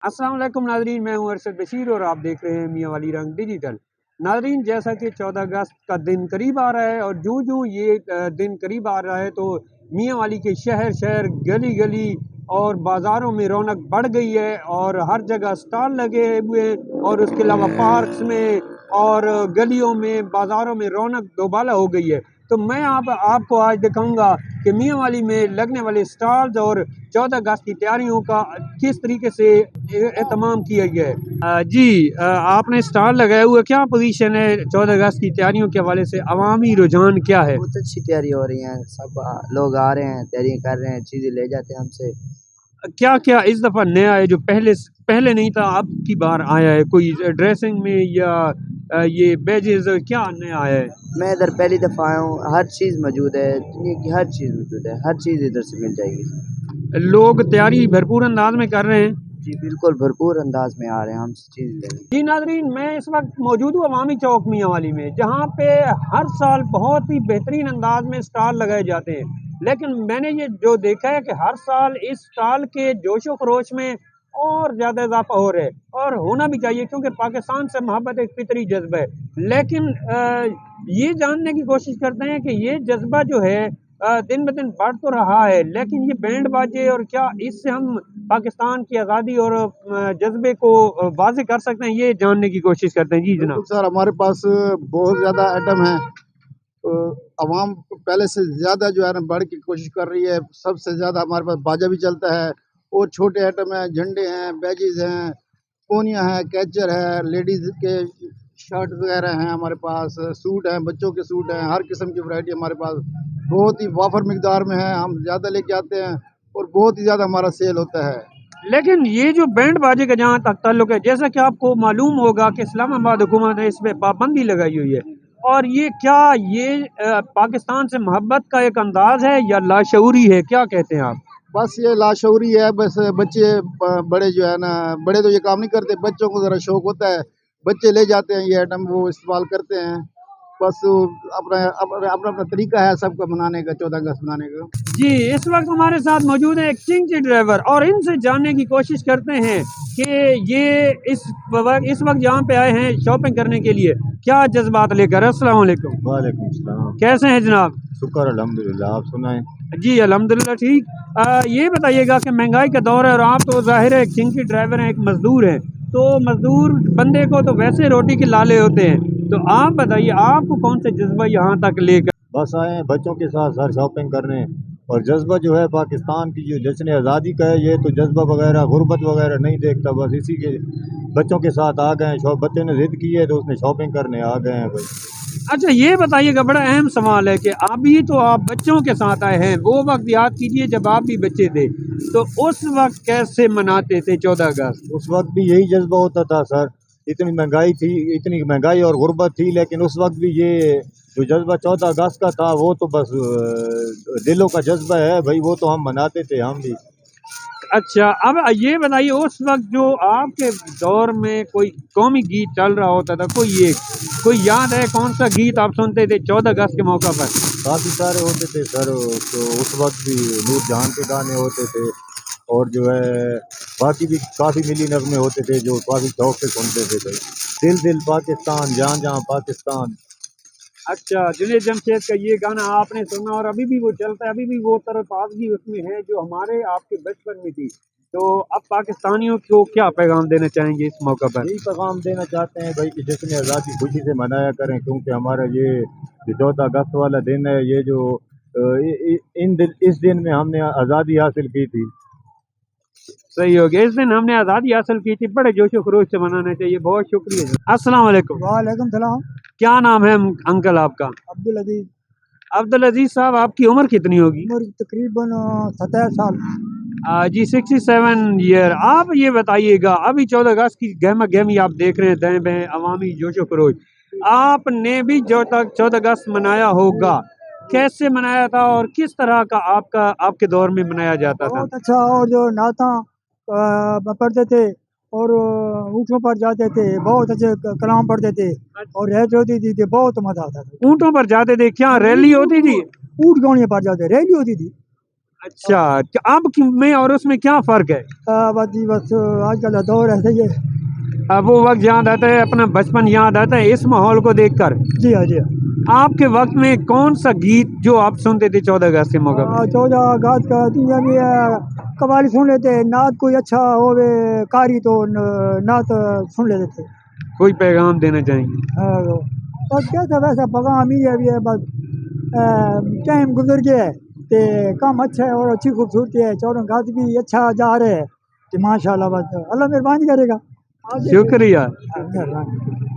अस्सलाम वालेकुम नाजरीन, मैं हूं अरशद बशीर और आप देख रहे हैं मियाँ वाली रंग डिजिटल। नाजरीन, जैसा कि 14 अगस्त का दिन करीब आ रहा है और जो जो ये दिन करीब आ रहा है तो मियाँ वाली के शहर शहर गली गली और बाज़ारों में रौनक बढ़ गई है और हर जगह स्टॉल लगे हुए हैं और उसके अलावा पार्क्स में और गलियों में बाज़ारों में रौनक दोबाला हो गई है। तो मैं आपको आज दिखाऊंगा कि मियाँ वाली में लगने वाले स्टॉल्स और 14 अगस्त की तैयारियों का किस तरीके से एहतमाम किया गया है। आपने स्टॉल लगाया हुआ, क्या पोजीशन है 14 अगस्त की तैयारियों के हवाले से, अवामी रुझान क्या है? बहुत अच्छी तैयारी हो रही है। सब लोग आ रहे हैं, तैयारी कर रहे हैं, चीजें ले जाते हैं हमसे। क्या क्या इस दफ़ा नया है जो पहले पहले नहीं था, अब की बार आया है? कोई ड्रेसिंग में या ये बैजेस, क्या नया आया है? मैं इधर पहली दफा आया हूँ। हर चीज मौजूद है, दुनिया की हर चीज मौजूद है, हर चीज इधर से मिल जाएगी। लोग तैयारी भरपूर अंदाज में कर रहे हैं। जी बिल्कुल, भरपूर अंदाज में आ रहे हैं हमसे चीज लेने। जी नाजरीन, मैं इस वक्त मौजूद हूँ अवामी चौक मियाँ वाली में, जहाँ पे हर साल बहुत ही बेहतरीन अंदाज में स्टॉल लगाए जाते हैं। लेकिन मैंने ये जो देखा है कि हर साल इस स्टॉल के जोशो खरोश में और ज़्यादा इजाफा हो रहा है और होना भी चाहिए, क्योंकि पाकिस्तान से मोहब्बत एक फितरी जज्बा है। लेकिन ये जानने की कोशिश करते हैं कि ये जज्बा जो है दिन ब दिन बढ़ तो रहा है, लेकिन ये बैंड बाजे और क्या इससे हम पाकिस्तान की आज़ादी और जज्बे को वाज़ेह कर सकते हैं, ये जानने की कोशिश करते हैं। जी बिल्कुल जनाब। सर, हमारे पास बहुत ज़्यादा आइटम है। तो आवाम पहले से ज़्यादा जो है ना बढ़ की कोशिश कर रही है। सबसे ज़्यादा हमारे पास बाजा भी चलता है और छोटे आइटम हैं, झंडे हैं, बैजेज हैं, पोनियाँ हैं, कैचर है, लेडीज़ के शर्ट वगैरह हैं हमारे पास, सूट हैं, बच्चों के सूट हैं, हर किस्म की वैरायटी हमारे पास बहुत ही वाफर मिकदार में है। हम ज़्यादा लेके आते हैं और बहुत ही ज़्यादा हमारा सेल होता है। लेकिन ये जो बैंड बाजे का जहाँ तक ताल्लुक है, जैसा कि आपको मालूम होगा कि इस्लामाबाद हुकूमत ने इस पे पाबंदी लगाई हुई है, और ये क्या ये पाकिस्तान से मोहब्बत का एक अंदाज है या लाशऊरी है, क्या कहते हैं आप? बस ये लाशऊरी है। बस बच्चे बड़े जो है ना, बड़े तो ये काम नहीं करते, बच्चों को ज़रा शौक होता है, बच्चे ले जाते हैं ये आइटम, वो इस्तेमाल करते हैं। बस अपना अपना अपना अपना तरीका है सबका मनाने का, 14 अगस्त मनाने का। जी, इस वक्त हमारे साथ मौजूद है एक चिंकी ड्राइवर और इनसे जानने की कोशिश करते हैं कि ये इस वक्त यहाँ पे आए हैं शॉपिंग करने के लिए, क्या जज्बात लेकर। अस्सलाम वालेकुम। वालेकुम सलाम। कैसे हैं जनाब? शुक्र अल्हम्दुलिल्लाह, आप सुनाएं। जी अल्हम्दुलिल्लाह ठीक। ये बताइएगा कि महंगाई का दौर है और आप तो ज़ाहिर है एक चिंकी ड्राइवर हैं, एक मजदूर हैं, तो मजदूर बंदे को तो वैसे रोटी के लाले होते हैं, तो आप बताइए आपको कौन सा जज्बा यहाँ तक लेकर? बस आए हैं बच्चों के साथ सर शॉपिंग करने। और जज्बा जो है पाकिस्तान की जो जश्न आज़ादी का है, ये तो जज्बा वगैरह गुर्बत वगैरह नहीं देखता, बस इसी के बच्चों के साथ आ गए हैं। बच्चे ने जिद की है तो उसने शॉपिंग करने आ गए हैं भाई। अच्छा ये बताइएगा, बड़ा अहम सवाल है कि अभी तो आप बच्चों के साथ आए हैं, वो वक्त याद कीजिए जब आप भी बच्चे थे, तो उस वक्त कैसे मनाते थे 14 अगस्त? उस वक्त भी यही जज्बा होता था सर। इतनी महंगाई थी, इतनी महंगाई और गुर्बत थी, लेकिन उस वक्त भी ये जो जज्बा 14 अगस्त का था वो तो बस दिलों का जज्बा है भाई, वो तो हम मनाते थे हम भी। अच्छा, अब ये बताइए उस वक्त जो आपके दौर में कोई कौमी गीत चल रहा होता था, कोई याद है कौन सा गीत आप सुनते थे 14 अगस्त के मौका पर? काफ़ी सारे होते थे सर। तो उस वक्त भी नूरजहां के गाने होते थे और जो है बाकी भी काफ़ी मिली नगमे होते थे जो काफ़ी शौक से सुनते थे भाई। दिल दिल पाकिस्तान, जहाँ जहाँ पाकिस्तान। अच्छा, जुनैद जमशेद का ये गाना आपने सुना और अभी भी वो चलता है, अभी भी वो तरफदारी उसमें है जो हमारे आपके बचपन में थी। तो अब पाकिस्तानियों को क्या पैगाम देना चाहेंगे इस मौका पर? यही पैगाम देना चाहते हैं भाई कि जश्न आज़ादी खुशी से मनाया करें, क्योंकि हमारा ये जो 14 अगस्त वाला दिन है, ये जो इस दिन में हमने आज़ादी हासिल की थी। सही हो गया, इस दिन हमने आज़ादी हासिल की थी, बड़े जोशो खरोश से मनाना चाहिए। बहुत शुक्रिया। अस्सलाम वालेकुम। वालेकुम सलाम। क्या नाम है अंकल आपका? अब्दुल अजीज। अब्दुल अजीज साहब, आपकी उम्र कितनी होगी? उम्र तकरीबन 27 साल। जी 67 ईयर। आप ये बताइएगा, अभी 14 अगस्त की गहमा गहमी आप देख रहे हैं, दाएं बाएं अवामी जोशो खरोश, आपने भी जो तक 14 अगस्त मनाया होगा, कैसे मनाया था और किस तरह का आपके दौर में मनाया जाता था? बहुत अच्छा। और जो नाता पढ़ते थे और ऊँटों पर जाते थे, बहुत अच्छे कलाम पढ़ते थे और रैत होती थी, बहुत मजा आता था। ऊँटों पर जाते थे? क्या रैली होती थी? ऊँट गौड़ियों पर जाते, रैली होती थी। अच्छा, अब में और उसमें क्या फ़र्क है? बस जी बस आजकल का दौर ऐसे ही है। अब वो वक्त याद आता है, अपना बचपन याद आता है इस माहौल को देखकर। जी हाँ, जी हाँ। आपके वक्त में कौन सा गीत जो आप सुनते थे 14 अगस्त के मौके पर? 14 अगस्त का दुनिया में कवाली सुन लेते, नात कोई अच्छा होवे कारी तो नात सुन लेते थे। कोई पैगाम देना चाहेंगे? बस क्या था वैसा पैगाम ही है, अभी है बस टाइम गुजर गया है ते काम अच्छा है और अच्छी खूबसूरती है, 14 अगस्त भी अच्छा जा रहे हैं कि माशाल्लाह, बस अल्लाह मेहरबानी करेगा आगे। शुक्रिया। मेहरबानी।